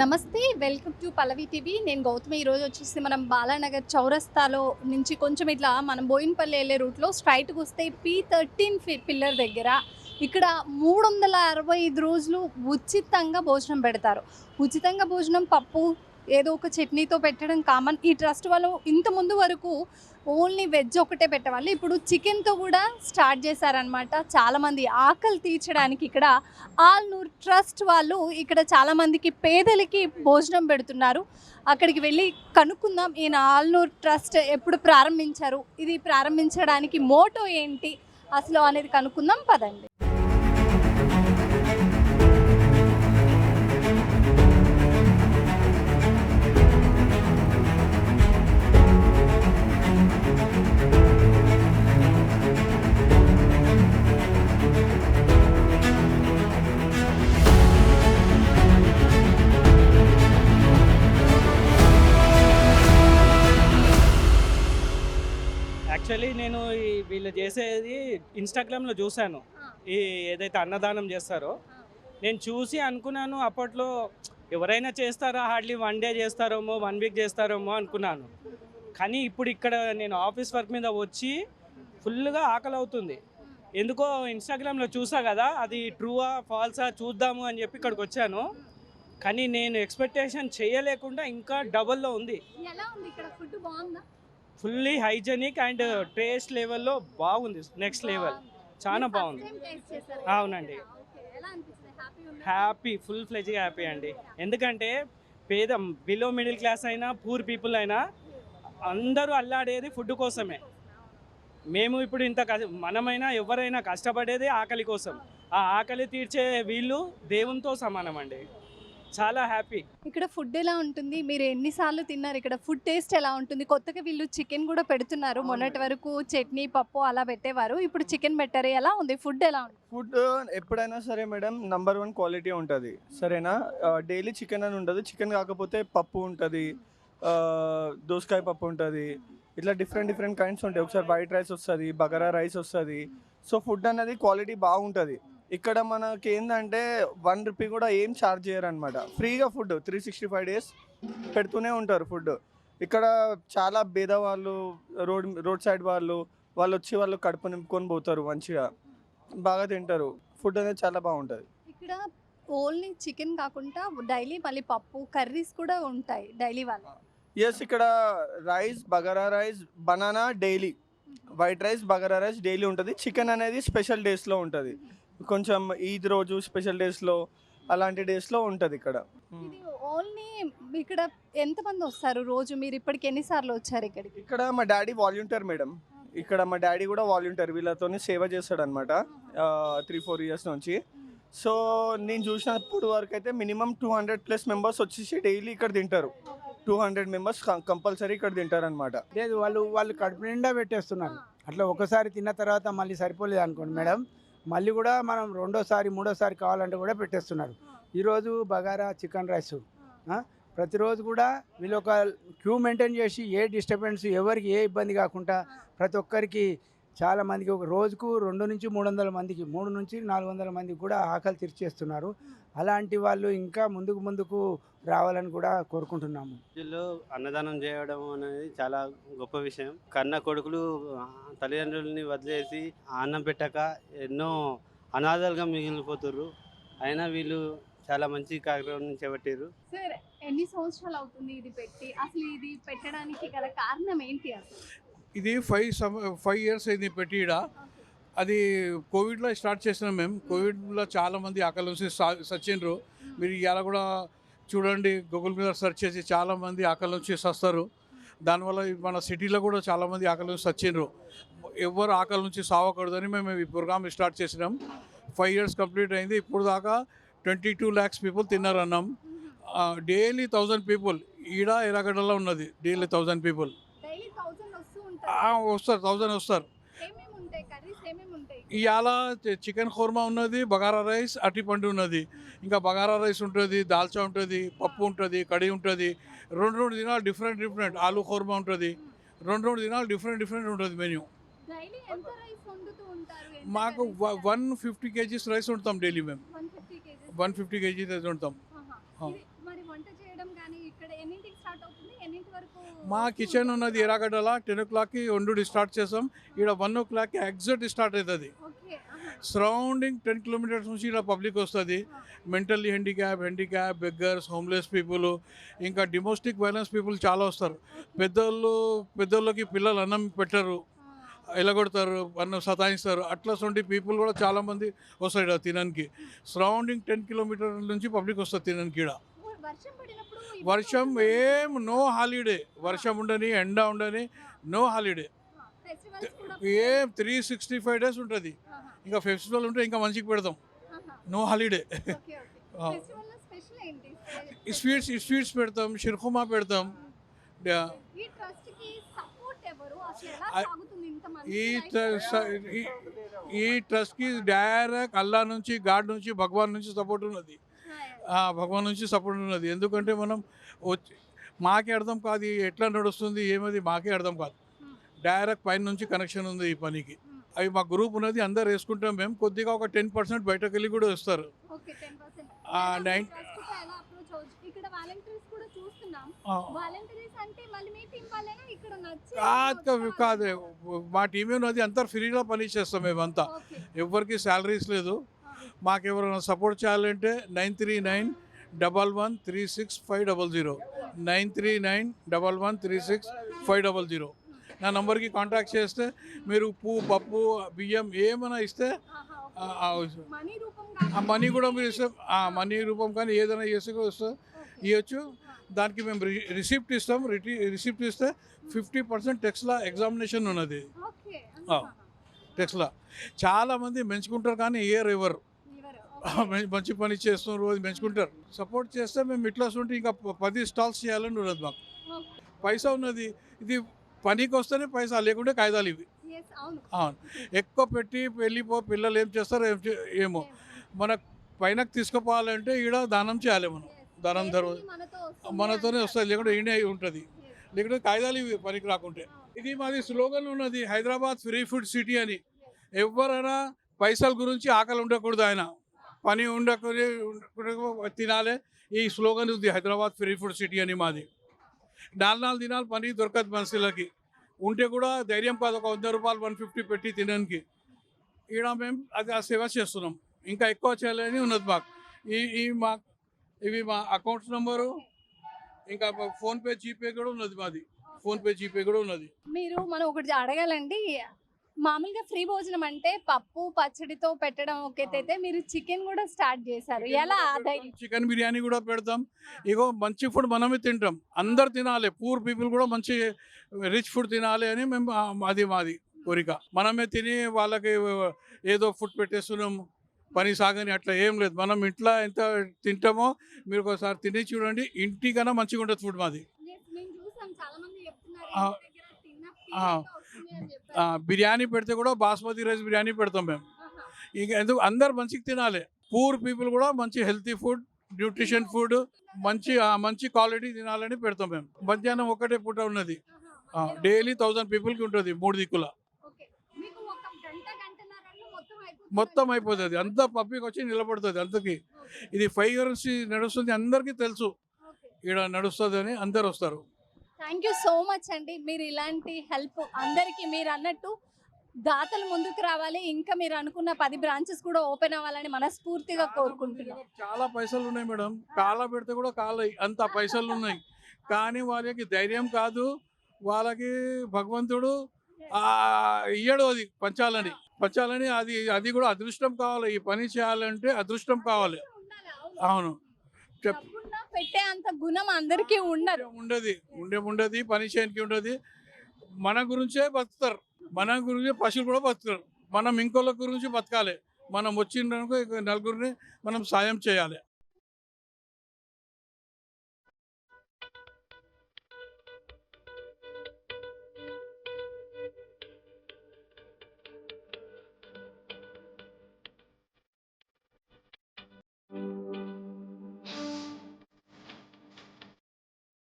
నమస్తే. Welcome to Pallavi TV. నేను గౌతమి. ఈరోజు వచ్చేసి మనం బాలానగర్ చౌరస్తాలో నుంచి కొంచెం ఇట్లా మనం బోయినపల్లి వెళ్ళే రూట్లో స్ట్రైట్‌గా వస్తే P13 పిల్లర్ దగ్గర ఇక్కడ 365 రోజులు ఉచితంగా భోజనం పెడతారు. ఉచితంగా భోజనం పప్పు ఏదో ఒక చట్నీతో పెట్టడం కామన్. ఈ ట్రస్ట్ వాళ్ళు ఇంత ముందు వరకు ఓన్లీ వెజ్ ఒకటే పెట్టేవాళ్ళు. ఇప్పుడు చికెన్‌తో కూడా స్టార్ట్ చేశారనమాట. చాలామంది ఆకలి తీర్చడానికి ఇక్కడ ఆల్నూర్ ట్రస్ట్ వాళ్ళు ఇక్కడ చాలామందికి పేదలకి భోజనం పెడుతున్నారు. అక్కడికి వెళ్ళి కనుక్కుందాం ఈయన ఆల్నూర్ ట్రస్ట్ ఎప్పుడు ప్రారంభించారు, ఇది ప్రారంభించడానికి మోటో ఏంటి అసలు అనేది కనుక్కుందాం పదండి. యాక్చువల్లీ నేను వీళ్ళు చేసేది ఇన్స్టాగ్రామ్లో చూశాను. ఈ ఏదైతే అన్నదానం చేస్తారో నేను చూసి అనుకున్నాను అప్పట్లో ఎవరైనా చేస్తారా, హార్డ్లీ 1 డే చేస్తారేమో, 1 వీక్ చేస్తారేమో అనుకున్నాను. కానీ ఇప్పుడు ఇక్కడ నేను ఆఫీస్ వర్క్ మీద వచ్చి ఫుల్గా ఆకలి అవుతుంది. ఎందుకో ఇన్స్టాగ్రామ్లో చూసా కదా, అది ట్రూవా ఫాల్సా చూద్దాము అని చెప్పి ఇక్కడికి వచ్చాను. కానీ నేను ఎక్స్పెక్టేషన్ చేయలేకుండా ఇంకా డబల్లో ఉంది. ఎలా ఉంది ఇక్కడ? ఫుడ్ బాగుందా? ఫుల్లీ హైజెనిక్ అండ్ టేస్ట్ లెవెల్లో బాగుంది. నెక్స్ట్ లెవెల్, చాలా బాగుంది. అవునండి, హ్యాపీ, ఫుల్ ఫ్లెజ్గా హ్యాపీ అండి. ఎందుకంటే పేద బిలో మిడిల్ క్లాస్ అయినా పూర్ పీపుల్ అయినా అందరూ అల్లాడేది ఫుడ్ కోసమే. మేము ఇప్పుడు మనమైనా ఎవరైనా కష్టపడేది ఆకలి కోసం. ఆ ఆకలి తీర్చే వీళ్ళు దేవునితో సమానం అండి. చాలా హ్యాపీ. ఇక్కడ ఫుడ్ ఎలా ఉంటుంది? మీరు ఎన్నిసార్లు తిన్నారు? ఇక్కడ ఫుడ్ టేస్ట్ ఎలా ఉంటుంది? కొత్తగా వీళ్ళు చికెన్ కూడా పెడుతున్నారు. మొన్నటి వరకు చట్నీ పప్పు అలా పెట్టేవారు, ఇప్పుడు చికెన్ పెట్టారు. ఎలా ఉంది ఫుడ్? ఎలా ఉంది ఫుడ్? ఎప్పుడైనా సరే మేడం, నంబర్ 1 క్వాలిటీ ఉంటుంది, సరేనా? డైలీ చికెన్ అని ఉండదు. చికెన్ కాకపోతే పప్పు ఉంటుంది, దోసకాయ పప్పు ఉంటుంది, ఇట్లా డిఫరెంట్ కైండ్స్ ఉంటాయి. ఒకసారి వైట్ రైస్ వస్తుంది, బగారా రైస్ వస్తుంది. సో ఫుడ్ అనేది క్వాలిటీ బాగుంటుంది. ఇక్కడ మనకి ఏంటంటే 1 రూపీ కూడా ఏం ఛార్జ్ చేయరు అనమాట. ఫ్రీగా ఫుడ్ 365 డేస్ పెడుతూనే ఉంటారు ఫుడ్. ఇక్కడ చాలా పేదవాళ్ళు, రోడ్ సైడ్ వాళ్ళు వచ్చి వాళ్ళు కడుపు నింపుకొని పోతారు, మంచిగా బాగా తింటారు. ఫుడ్ అనేది చాలా బాగుంటుంది. ఇక్కడ ఓన్లీ చికెన్ కాకుండా డైలీ మళ్ళీ పప్పు కర్రీస్ కూడా ఉంటాయి డైలీ వాళ్ళు. ఎస్, ఇక్కడ rice, bagara rice, banana daily, white rice, bagara rice daily ఉంటుంది. చికెన్ అనేది స్పెషల్ డేస్లో ఉంటుంది, కొంచెం ఈద్ రోజు స్పెషల్ డేస్లో, అలాంటి డేస్లో ఉంటుంది ఇక్కడ. ఇది ఓన్లీ ఇక్కడ ఎంతమంది వస్తారు రోజు? మీరు ఇప్పటికి ఎన్నిసార్లు వచ్చారు ఇక్కడికి? ఇక్కడ మా డాడీ వాలంటీర్ మేడం. ఇక్కడ మా డాడీ కూడా వాలంటీర్, వీళ్ళతో సేవ చేస్తాడు అనమాట 3-4 ఇయర్స్ నుంచి. సో నేను చూసినప్పుడు వరకు అయితే మినిమం 200+ మెంబర్స్ వచ్చేసి డైలీ ఇక్కడ తింటారు. 200 మెంబర్స్ కంపల్సరీ ఇక్కడ తింటారు అనమాట. లేదు, వాళ్ళు కడుపు నిండా పెట్టేస్తున్నారు. అట్లా ఒకసారి తిన్న తర్వాత మళ్ళీ సరిపోలేదు అనుకోండి మేడం, మళ్ళీ కూడా మనం రెండోసారి మూడోసారి కావాలంటే కూడా పెట్టేస్తున్నారు. ఈరోజు బగారా చికెన్ రైస్ ప్రతిరోజు కూడా వీళ్ళు ఒక క్యూ మెయింటైన్ చేసి ఏ డిస్టర్బెన్స్, ఎవరికి ఏ ఇబ్బంది కాకుండా ప్రతి ఒక్కరికి, చాలామందికి ఒక రోజుకు 2 నుంచి 300 మందికి, 3 నుంచి 400 మందికి కూడా ఆకలి తీర్చేస్తున్నారు. అలాంటి వాళ్ళు ఇంకా ముందుకు రావాలని కూడా కోరుకుంటున్నాము. వీళ్ళు అన్నదానం చేయడం అనేది చాలా గొప్ప విషయం. కన్న కొడుకులు తల్లిదండ్రులని వదిలేసి అన్నం పెట్టక ఎన్నో అనాథలుగా మిగిలిపోతున్నారు. అయినా వీళ్ళు చాలా మంచి కార్యక్రమం చేపట్టారు. సార్, ఎన్ని సంవత్సరాలు అవుతుంది ఇది పెట్టి? అసలు ఇది పెట్టడానికి గల కారణం ఏంటి? అసలు ఇది 5 ఇయర్స్ అయింది పెట్టి. అది కోవిడ్లో స్టార్ట్ చేసినాం మేము. కోవిడ్లో చాలామంది ఆకలి నుంచి సచ్చిండ్రు. మీరు ఇలా కూడా చూడండి, గూగుల్ మీద సెర్చ్ చేసి చాలామంది ఆకలి నుంచి వస్తారు. దానివల్ల మన సిటీలో కూడా చాలామంది ఆకలి నుంచి సచ్చిండ్రు. ఎవరు ఆకలి నుంచి సావకూడదని మేము ఈ ప్రోగ్రామ్ స్టార్ట్ చేసినాం. 5 ఇయర్స్ కంప్లీట్ అయింది. ఇప్పుడు దాకా 22 lakhs పీపుల్ తిన్నారన్నాం. డైలీ 1000 పీపుల్ ఈడ ఎర్రగడ్డలో ఉన్నది. డైలీ 1000 పీపుల్ వస్తారు, 1000 వస్తారు. ఇవాళ చికెన్ ఖోర్మా ఉన్నది, బగారా రైస్, అరటిపండు ఉన్నది, ఇంకా బగారా రైస్ ఉంటుంది, దాల్చా ఉంటుంది, పప్పు ఉంటుంది, కడి ఉంటుంది. 2 దినాలు డిఫరెంట్ ఆలు ఖోర్మా ఉంటుంది. 2 దినాలు డిఫరెంట్ ఉంటుంది మెన్యూ. మాకు 150 kgs రైస్ వండుతాం డైలీ మేము. 150 kgs రైస్ వండుతాం. ఎన్నింటికి స్టార్ట్ అవుతుంది, ఎన్నింటి వరకు? మా కిచెన్ ఉన్నది ఎర్రగడ్డల 10 o'clockకి వండుడి స్టార్ట్ చేస్తాం. ఇక్కడ 1 o'clockకి ఎగ్జాక్ట్ స్టార్ట్ అవుతుంది. ఓకే. సరౌండింగ్ 10 kilometers నుంచి ఇక్కడ పబ్లిక్ వస్తుంది. Mentally handicap, beggars, homeless people, ఇంకా డొమెస్టిక్ వైలెన్స్ పీపుల్ చాలా వస్తారు. పెద్దోళ్ళకి పిల్లలు అన్నం పెట్టరు, ఎలగొడతారు, అన్నం సతాయిస్తారు. అట్లాంటి పీపుల్ కూడా చాలామంది వస్తారు ఇక్కడ తినడానికి. సరౌండింగ్ 10 kilometers నుంచి పబ్లిక్ వస్తారు తినడానికి. ఇక్కడ వర్షం పడినప్పుడు వర్షం ఏం నో హాలిడే, వర్షం ఉండని ఎండ ఉండని నో హాలిడే. ఫెస్టివల్స్ కూడా ఏం 365 days ఉంటుంది. ఇంకా ఫెస్టివల్ ఉంటే ఇంకా మంచిగా పెడతాం. No holiday. Okay. Okay. Festival special ఏంటి? స్వీట్స్ పెడతాం, షిర్కుమా పెడతాం. ఈ ట్రస్ట్ కి సపోర్ట్ ఎవరు, అసలు ఎలా సాగుతుంది ఇంత ఈ మంది? ఈ ట్రస్ట్కి డైరెక్ట్ అల్లా నుంచి, గాడ్ నుంచి, భగవాన్ నుంచి సపోర్ట్ ఉన్నది. భగవాన్ నుంచి సపోర్ట్ ఉన్నది. ఎందుకంటే మనం వచ్చి మాకే అర్థం కాదు ఎట్లా నడుస్తుంది ఏమది, మాకే అర్థం కాదు. డైరెక్ట్ పైన నుంచి కనెక్షన్ ఉంది ఈ పనికి. అవి మా గ్రూప్ ఉన్నది, అందరు వేసుకుంటాం మేము. కొద్దిగా ఒక 10% బయటకు వెళ్ళి కూడా వస్తారు. ఓకే. 10%. 9 ట్రస్ట్ తో ఎలా అప్రోచ్ అవ్వచ్చు? ఇక్కడ వాలంటీర్స్ కూడా చూస్తున్నాం. వాలంటీర్స్ అంటే మళ్ళీ మీ టీం వాళ్ళేనా ఇక్కడ నచ్చి? కాదు, మా టీమే ఉన్నది, అంతా ఫ్రీగా పని చేస్తాం మేమంతా. ఓకే. ఎవరికి శాలరీస్ లేదు. మాకు ఎవరైనా సపోర్ట్ చేయాలంటే 9391136500 9391136500 నా నంబర్కి కాంటాక్ట్ చేస్తే మీరు ఉప్పు, పప్పు, బియ్యం ఏమైనా ఇస్తే మనీ రూపం ఆ మనీ కూడా మీరు ఇస్తే, ఆ మనీ రూపం కానీ ఏదైనా చేసి ఇవ్వచ్చు. దానికి మేము రిసిప్ట్ ఇస్తాం. రిసిప్ట్ ఇస్తే 50% టెక్స్లా ఎగ్జామినేషన్ ఉన్నది. ఓకే. టెక్స్లా చాలామంది మెంచుకుంటారు కానీ ఎవరు మంచి పని చేస్తున్నారు, రోజు పెంచుకుంటారు. సపోర్ట్ చేస్తే మేము ఇట్లా ఉంటే ఇంకా 10 స్టాల్స్ చేయాలని ఉన్నది మాకు. పైసా ఉన్నది, ఇది పనికి వస్తేనే పైసా, లేకుంటే కాయిదాలు ఇవి. అవును, ఎక్కువ పెట్టి పిల్లలు ఏం చేస్తారు ఏమో. మన పైనకు తీసుకుపోవాలంటే ఈడ దానం చేయాలి. మనం దానం మనతోనే వస్తుంది, లేకుంటే ఈయనే ఉంటుంది. లేకుంటే కాయిదాలు ఇవి పనికి రాకుంటే. ఇది మాది స్లోగన్ ఉన్నది, హైదరాబాద్ ఫ్రీ ఫుడ్ సిటీ అని. ఎవరైనా పైసల గురించి ఆకలి ఉండకూడదు, ఆయన పని ఉండకూడదు, తినాలి. ఈ స్లోగన్ ఉంది, హైదరాబాద్ ఫ్రీ ఫుడ్ సిటీ అని మాది. 4 దినాలు పని దొరకదు మనుషులకి. ఉంటే కూడా ధైర్యం కాదు ఒక 100 రూపాయలు 150 పెట్టి తినడానికి. ఈడ మేము అది ఆ సేవ చేస్తున్నాం. ఇంకా ఎక్కువ చేయాలని ఉన్నది మాకు. ఇవి మా అకౌంట్స్ నెంబరు, ఇంకా ఫోన్పే, జీపే కూడా ఉన్నది మాది. ఫోన్పే, జీపే కూడా ఉన్నది. మనం ఒకటి అడగాలండి, మామూలుగా ఫ్రీ భోజనం అంటే పప్పు పచ్చడితో పెట్టడం ఒకటైతే మీరు చికెన్ కూడా స్టార్ట్ చేశారు, ఎలా? చికెన్ బిర్యానీ కూడా పెడతాం. ఇగో మంచి ఫుడ్ మనమే తింటాం, అందరు తినాలి. పూర్ పీపుల్ కూడా మంచి రిచ్ ఫుడ్ తినాలి అని మేము మాది కోరిక. మనమే తిని వాళ్ళకి ఏదో ఫుడ్ పెట్టేస్తున్నాం, పని సాగని అట్లా ఏం లేదు. మనం ఇంట్లో ఎంత తింటామో మీరు ఒకసారి తిని చూడండి, ఇంటికన్నా మంచిగా ఉంటుంది ఫుడ్ మాది. బిర్యానీ పెడితే కూడా బాస్మతి రైస్ బిర్యానీ పెడతాం మేము. ఇంకా ఎందుకు అందరు మంచిగా తినాలి. పూర్ పీపుల్ కూడా మంచి హెల్తీ ఫుడ్, న్యూట్రిషన్ ఫుడ్, మంచి క్వాలిటీ తినాలని పెడతాం మేము. మధ్యాహ్నం ఒకటే పూట ఉన్నది, డైలీ 1000 పీపుల్కి ఉంటుంది 3 దిక్కుల. మొత్తం అయిపోతుంది, అంతా పబ్లిక్ వచ్చి నిలబడుతుంది. అందుకే ఇది 5 years నడుస్తుంది, అందరికీ తెలుసు ఇక్కడ నడుస్తుంది అని అందరు వస్తారు. థ్యాంక్ యూ సో మచ్ అండి. మీరు ఇలాంటి హెల్ప్ అందరికీ, మీరు అన్నట్టు దాతలు ముందుకు రావాలి, ఇంకా మీరు అనుకున్న 10 బ్రాంచెస్ కూడా ఓపెన్ అవ్వాలని మనస్ఫూర్తిగా కోరుకుంటున్నాం. చాలా పైసలు ఉన్నాయి మేడం, కాల పెడితే కూడా కాలయి అంత పైసలు ఉన్నాయి. కానీ వాళ్ళకి ధైర్యం కాదు, వాళ్ళకి భగవంతుడు ఇయ్యడు అది పంచాలని. అది కూడా అదృష్టం కావాలి. ఈ పని చేయాలంటే అదృష్టం కావాలి. అవును, పెట్టే అంత గుణం అందరికీ ఉండదు. పని చేయడానికి ఉండదు. మన గురించే బతుకుతారు, మన గురించి పశువులు కూడా బతుకుతారు. మనం ఇంకోళ్ళ గురించి బతకాలి. మనం వచ్చిన నలుగురిని మనం సాయం చేయాలి.